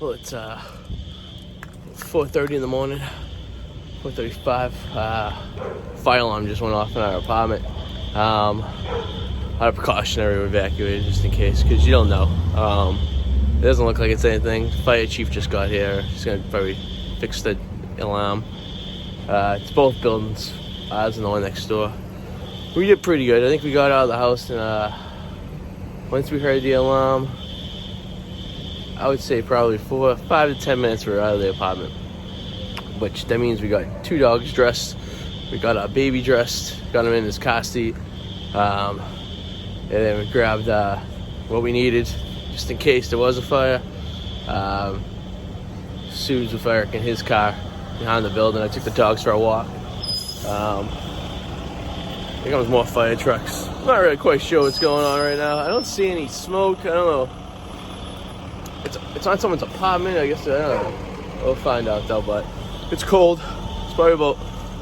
Well, it's 4:30 in the morning, 4:35. Fire alarm just went off in our apartment. Out of precautionary, we evacuated just in case, because you don't know. It doesn't look like it's anything. Fire chief just got here. He's gonna probably fix the alarm. It's both buildings, ours and the one next door. We did pretty good. I think we got out of the house, and once we heard the alarm, I would say probably 5 to 10 minutes we were out of the apartment. Which that means we got 2 dogs dressed, we got our baby dressed, got him in his car seat, and then we grabbed what we needed just in case there was a fire. Suzi was firing in his car behind the building. I took the dogs for a walk. Here comes more fire trucks. I'm not really quite sure what's going on right now. I don't see any smoke. I don't know. It's on someone's apartment. I guess I don't know. We'll find out though. But it's cold. It's probably about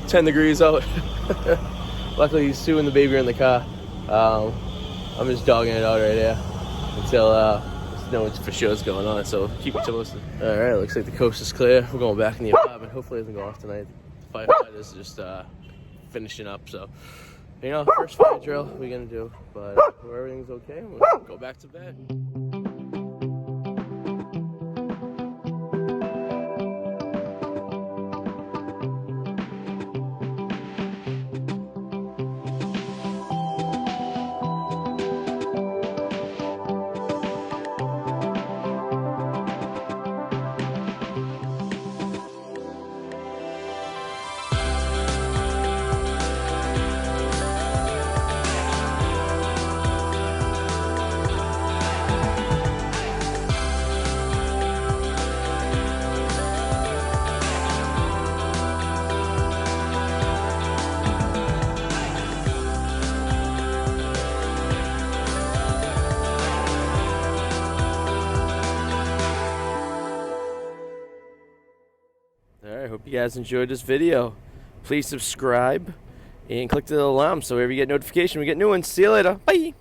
10 degrees out. Luckily, Sue and the baby are in the car. I'm just dogging it out right here until know what's for sure what's going on. So keep it posted. All right, looks like the coast is clear. We're going back in the apartment. Hopefully, it doesn't go off tonight. The firefighters are just finishing up. So, you know, first fire drill we're gonna do. But everything's okay, we'll go back to bed. Alright, hope you guys enjoyed this video. Please subscribe and click the alarm so whenever you get notification, we get new ones. See you later. Bye!